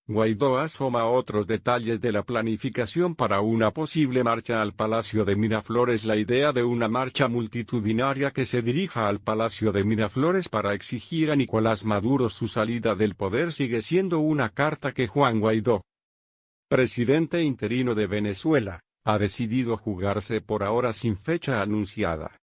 Guaidó asoma otros detalles de la planificación para una posible marcha al Palacio de Miraflores. La idea de una marcha multitudinaria que se dirija al Palacio de Miraflores para exigir a Nicolás Maduro su salida del poder sigue siendo una carta que Juan Guaidó, presidente interino de Venezuela, ha decidido jugarse por ahora sin fecha anunciada.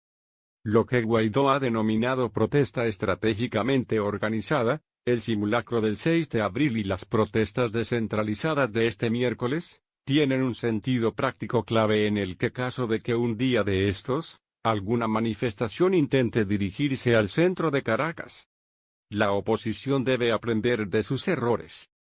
Lo que Guaidó ha denominado protesta estratégicamente organizada, el simulacro del 6 de abril y las protestas descentralizadas de este miércoles, tienen un sentido práctico clave en el caso de que un día de estos, alguna manifestación intente dirigirse al centro de Caracas. La oposición debe aprender de sus errores.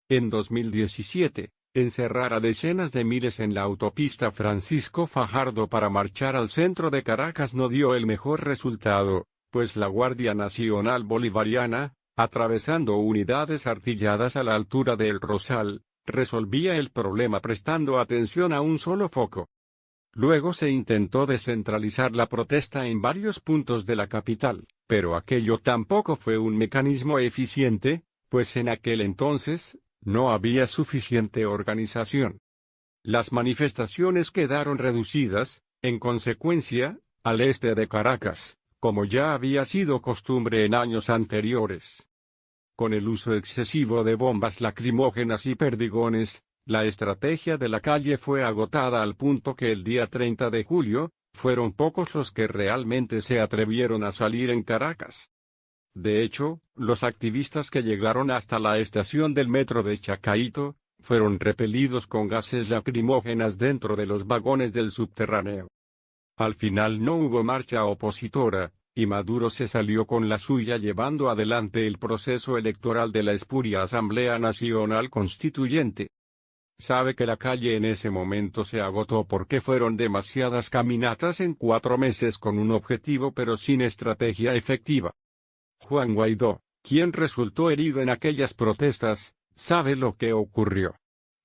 En 2017, encerrar a decenas de miles en la autopista Francisco Fajardo para marchar al centro de Caracas no dio el mejor resultado, pues la Guardia Nacional Bolivariana, atravesando unidades artilladas a la altura de El Rosal, resolvía el problema prestando atención a un solo foco. Luego se intentó descentralizar la protesta en varios puntos de la capital, pero aquello tampoco fue un mecanismo eficiente, pues en aquel entonces, no había suficiente organización. Las manifestaciones quedaron reducidas, en consecuencia, al este de Caracas, como ya había sido costumbre en años anteriores. Con el uso excesivo de bombas lacrimógenas y perdigones, la estrategia de la calle fue agotada al punto que el día 30 de julio, fueron pocos los que realmente se atrevieron a salir en Caracas. De hecho, los activistas que llegaron hasta la estación del metro de Chacaito, fueron repelidos con gases lacrimógenas dentro de los vagones del subterráneo. Al final no hubo marcha opositora, y Maduro se salió con la suya llevando adelante el proceso electoral de la espuria Asamblea Nacional Constituyente. Sabe que la calle en ese momento se agotó porque fueron demasiadas caminatas en 4 meses con un objetivo pero sin estrategia efectiva. Juan Guaidó, quien resultó herido en aquellas protestas, sabe lo que ocurrió.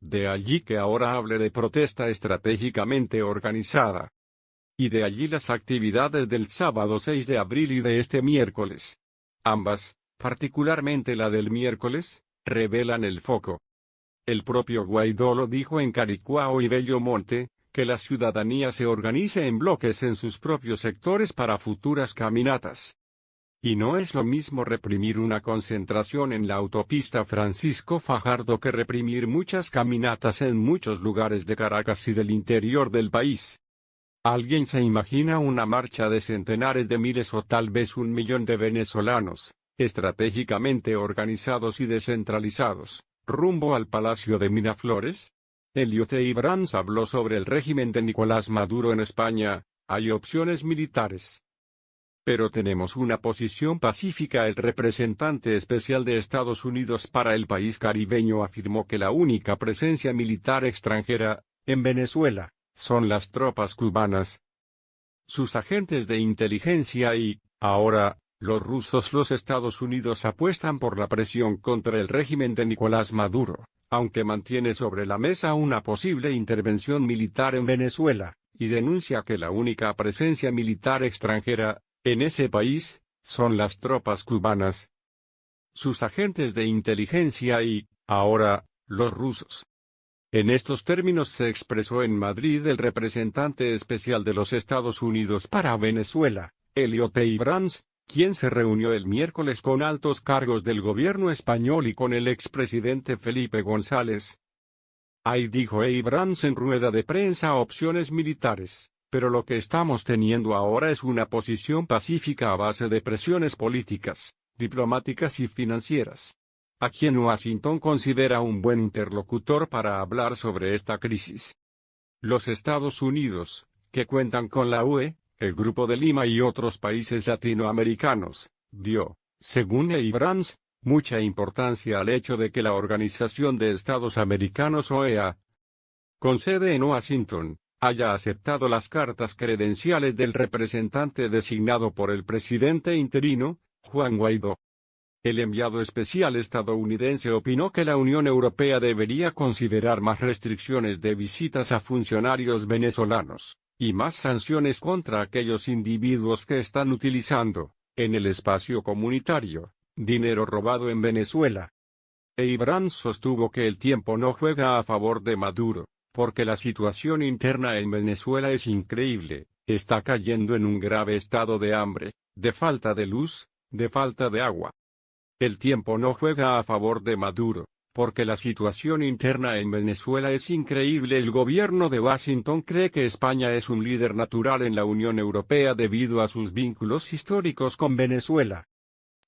De allí que ahora hable de protesta estratégicamente organizada. Y de allí las actividades del sábado 6 de abril y de este miércoles. Ambas, particularmente la del miércoles, revelan el foco. El propio Guaidó lo dijo en Caricuao y Bellomonte, que la ciudadanía se organice en bloques en sus propios sectores para futuras caminatas. Y no es lo mismo reprimir una concentración en la autopista Francisco Fajardo que reprimir muchas caminatas en muchos lugares de Caracas y del interior del país. ¿Alguien se imagina una marcha de centenares de miles o tal vez 1 millón de venezolanos, estratégicamente organizados y descentralizados, rumbo al Palacio de Miraflores? Elliot Abrams habló sobre el régimen de Nicolás Maduro en España. Hay opciones militares. Pero tenemos una posición pacífica. El representante especial de Estados Unidos para el país caribeño afirmó que la única presencia militar extranjera, en Venezuela, son las tropas cubanas, sus agentes de inteligencia y, ahora, los rusos. Los Estados Unidos apuestan por la presión contra el régimen de Nicolás Maduro, aunque mantiene sobre la mesa una posible intervención militar en Venezuela, y denuncia que la única presencia militar extranjera, en ese país, son las tropas cubanas, sus agentes de inteligencia y, ahora, los rusos. En estos términos se expresó en Madrid el representante especial de los Estados Unidos para Venezuela, Elliot Abrams, quien se reunió el miércoles con altos cargos del gobierno español y con el expresidente Felipe González. Ahí dijo Abrams en rueda de prensa opciones militares, pero lo que estamos teniendo ahora es una posición pacífica a base de presiones políticas, diplomáticas y financieras. A quien Washington considera un buen interlocutor para hablar sobre esta crisis. Los Estados Unidos, que cuentan con la UE, el Grupo de Lima y otros países latinoamericanos, dio, según Abrams, mucha importancia al hecho de que la Organización de Estados Americanos OEA, con sede en Washington, haya aceptado las cartas credenciales del representante designado por el presidente interino, Juan Guaidó. El enviado especial estadounidense opinó que la Unión Europea debería considerar más restricciones de visitas a funcionarios venezolanos, y más sanciones contra aquellos individuos que están utilizando, en el espacio comunitario, dinero robado en Venezuela. Ebrard sostuvo que el tiempo no juega a favor de Maduro, porque la situación interna en Venezuela es increíble, está cayendo en un grave estado de hambre, de falta de luz, de falta de agua. El tiempo no juega a favor de Maduro, porque la situación interna en Venezuela es increíble. El gobierno de Washington cree que España es un líder natural en la Unión Europea debido a sus vínculos históricos con Venezuela.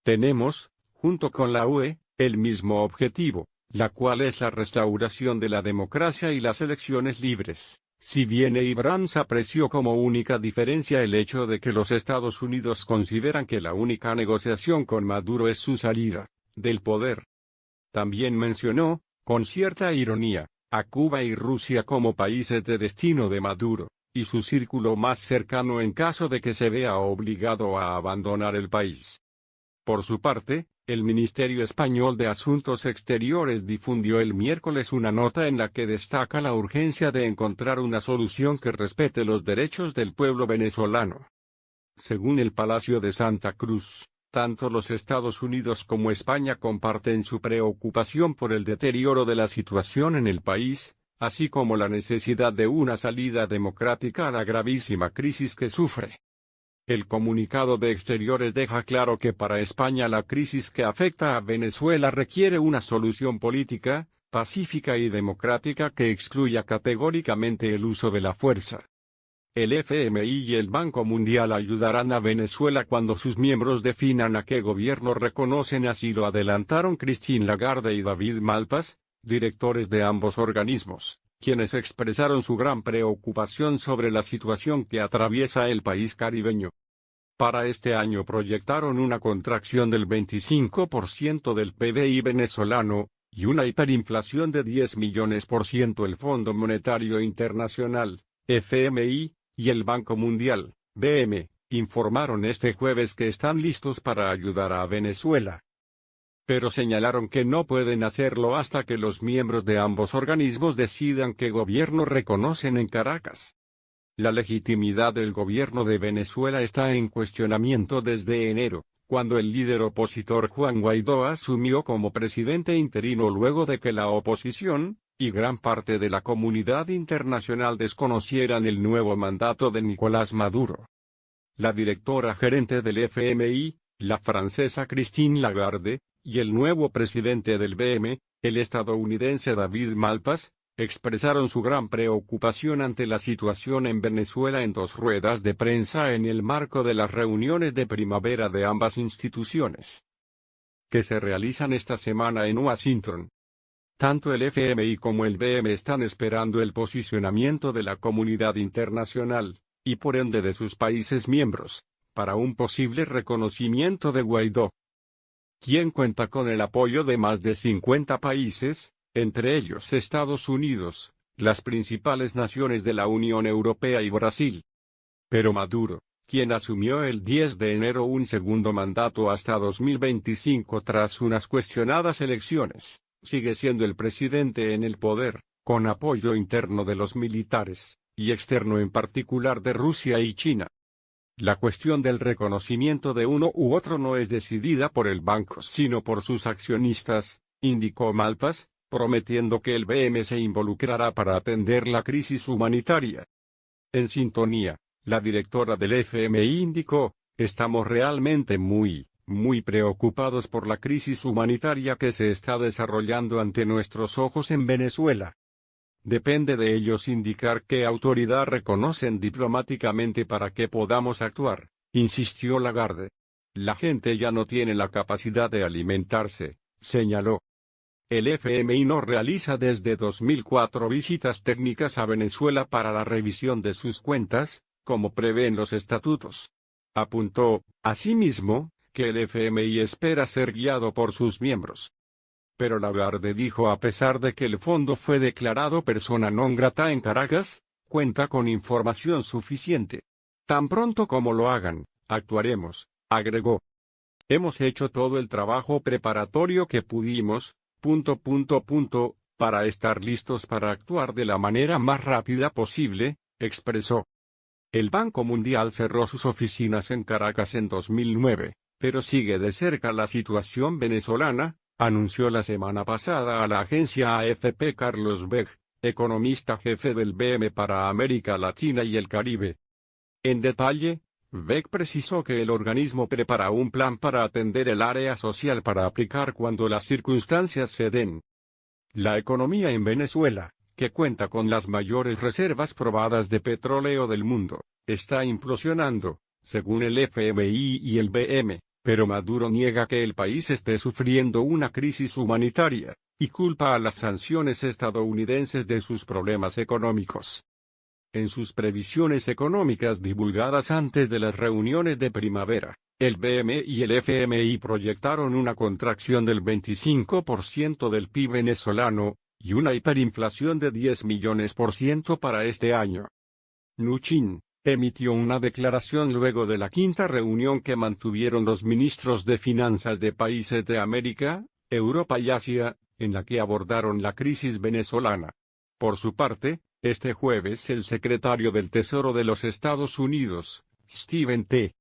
Tenemos, junto con la UE, el mismo objetivo, la cual es la restauración de la democracia y las elecciones libres. Si bien Ebrard apreció como única diferencia el hecho de que los Estados Unidos consideran que la única negociación con Maduro es su salida del poder. También mencionó, con cierta ironía, a Cuba y Rusia como países de destino de Maduro, y su círculo más cercano en caso de que se vea obligado a abandonar el país. Por su parte, el Ministerio Español de Asuntos Exteriores difundió el miércoles una nota en la que destaca la urgencia de encontrar una solución que respete los derechos del pueblo venezolano. Según el Palacio de Santa Cruz, tanto los Estados Unidos como España comparten su preocupación por el deterioro de la situación en el país, así como la necesidad de una salida democrática a la gravísima crisis que sufre. El comunicado de Exteriores deja claro que para España la crisis que afecta a Venezuela requiere una solución política, pacífica y democrática que excluya categóricamente el uso de la fuerza. El FMI y el Banco Mundial ayudarán a Venezuela cuando sus miembros definan a qué gobierno reconocen, así lo adelantaron Christine Lagarde y David Malpass, directores de ambos organismos, quienes expresaron su gran preocupación sobre la situación que atraviesa el país caribeño. Para este año proyectaron una contracción del 25% del PBI venezolano, y una hiperinflación de 10 millones %. El Fondo Monetario Internacional, FMI, y el Banco Mundial, BM, informaron este jueves que están listos para ayudar a Venezuela. Pero señalaron que no pueden hacerlo hasta que los miembros de ambos organismos decidan qué gobierno reconocen en Caracas. La legitimidad del gobierno de Venezuela está en cuestionamiento desde enero, cuando el líder opositor Juan Guaidó asumió como presidente interino luego de que la oposición, y gran parte de la comunidad internacional desconocieran el nuevo mandato de Nicolás Maduro. La directora gerente del FMI, la francesa Christine Lagarde, y el nuevo presidente del BM, el estadounidense David Malpass, expresaron su gran preocupación ante la situación en Venezuela en dos ruedas de prensa en el marco de las reuniones de primavera de ambas instituciones, que se realizan esta semana en Washington. Tanto el FMI como el BM están esperando el posicionamiento de la comunidad internacional, y por ende de sus países miembros, para un posible reconocimiento de Guaidó, quien cuenta con el apoyo de más de 50 países, entre ellos Estados Unidos, las principales naciones de la Unión Europea y Brasil. Pero Maduro, quien asumió el 10 de enero un segundo mandato hasta 2025 tras unas cuestionadas elecciones, sigue siendo el presidente en el poder, con apoyo interno de los militares, y externo en particular de Rusia y China. La cuestión del reconocimiento de uno u otro no es decidida por el banco sino por sus accionistas, indicó Malpass, prometiendo que el BM se involucrará para atender la crisis humanitaria. En sintonía, la directora del FMI indicó, estamos realmente muy preocupados por la crisis humanitaria que se está desarrollando ante nuestros ojos en Venezuela. Depende de ellos indicar qué autoridad reconocen diplomáticamente para que podamos actuar, insistió Lagarde. La gente ya no tiene la capacidad de alimentarse, señaló. El FMI no realiza desde 2004 visitas técnicas a Venezuela para la revisión de sus cuentas, como prevén los estatutos. Apuntó, asimismo, que el FMI espera ser guiado por sus miembros. Pero Lagarde dijo a pesar de que el fondo fue declarado persona non grata en Caracas, cuenta con información suficiente. Tan pronto como lo hagan, actuaremos, agregó. Hemos hecho todo el trabajo preparatorio que pudimos, para estar listos para actuar de la manera más rápida posible, expresó. El Banco Mundial cerró sus oficinas en Caracas en 2009, pero sigue de cerca la situación venezolana, anunció la semana pasada a la agencia AFP Carlos Beck, economista jefe del BM para América Latina y el Caribe. En detalle, Beck precisó que el organismo prepara un plan para atender el área social para aplicar cuando las circunstancias se den. La economía en Venezuela, que cuenta con las mayores reservas probadas de petróleo del mundo, está implosionando, según el FMI y el BM, pero Maduro niega que el país esté sufriendo una crisis humanitaria, y culpa a las sanciones estadounidenses de sus problemas económicos. En sus previsiones económicas divulgadas antes de las reuniones de primavera, el BM y el FMI proyectaron una contracción del 25% del PIB venezolano, y una hiperinflación de 10 millones % para este año. Mnuchin emitió una declaración luego de la quinta reunión que mantuvieron los ministros de finanzas de países de América, Europa y Asia, en la que abordaron la crisis venezolana. Por su parte, este jueves el secretario del Tesoro de los Estados Unidos, Steven T.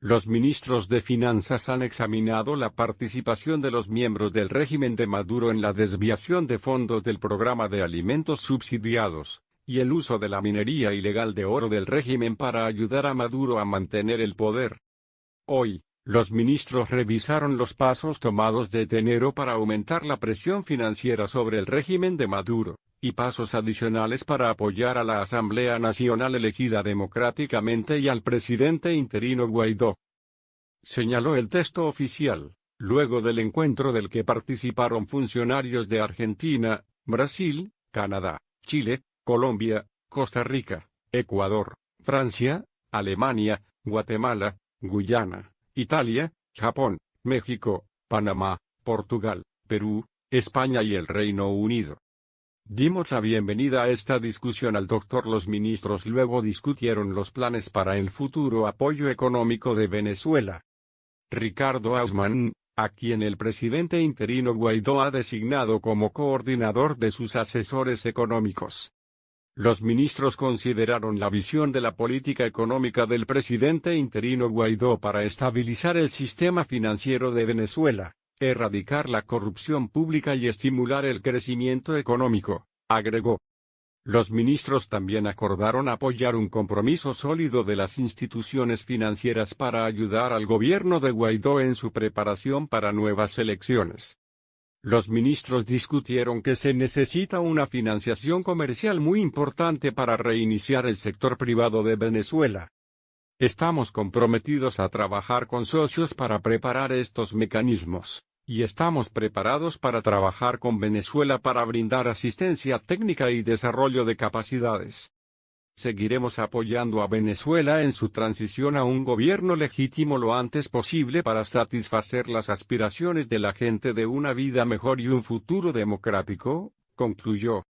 Los ministros de finanzas han examinado la participación de los miembros del régimen de Maduro en la desviación de fondos del programa de alimentos subsidiados, y el uso de la minería ilegal de oro del régimen para ayudar a Maduro a mantener el poder. Hoy, los ministros revisaron los pasos tomados desde enero para aumentar la presión financiera sobre el régimen de Maduro, y pasos adicionales para apoyar a la Asamblea Nacional elegida democráticamente y al presidente interino Guaidó. Señaló el texto oficial, luego del encuentro del que participaron funcionarios de Argentina, Brasil, Canadá, Chile, Colombia, Costa Rica, Ecuador, Francia, Alemania, Guatemala, Guyana, Italia, Japón, México, Panamá, Portugal, Perú, España y el Reino Unido. Dimos la bienvenida a esta discusión al doctor. Los ministros luego discutieron los planes para el futuro apoyo económico de Venezuela. Ricardo Hausmann, a quien el presidente interino Guaidó ha designado como coordinador de sus asesores económicos. Los ministros consideraron la visión de la política económica del presidente interino Guaidó para estabilizar el sistema financiero de Venezuela, erradicar la corrupción pública y estimular el crecimiento económico, agregó. Los ministros también acordaron apoyar un compromiso sólido de las instituciones financieras para ayudar al gobierno de Guaidó en su preparación para nuevas elecciones. Los ministros discutieron que se necesita una financiación comercial muy importante para reiniciar el sector privado de Venezuela. Estamos comprometidos a trabajar con socios para preparar estos mecanismos, y estamos preparados para trabajar con Venezuela para brindar asistencia técnica y desarrollo de capacidades. Seguiremos apoyando a Venezuela en su transición a un gobierno legítimo lo antes posible para satisfacer las aspiraciones de la gente de una vida mejor y un futuro democrático, concluyó.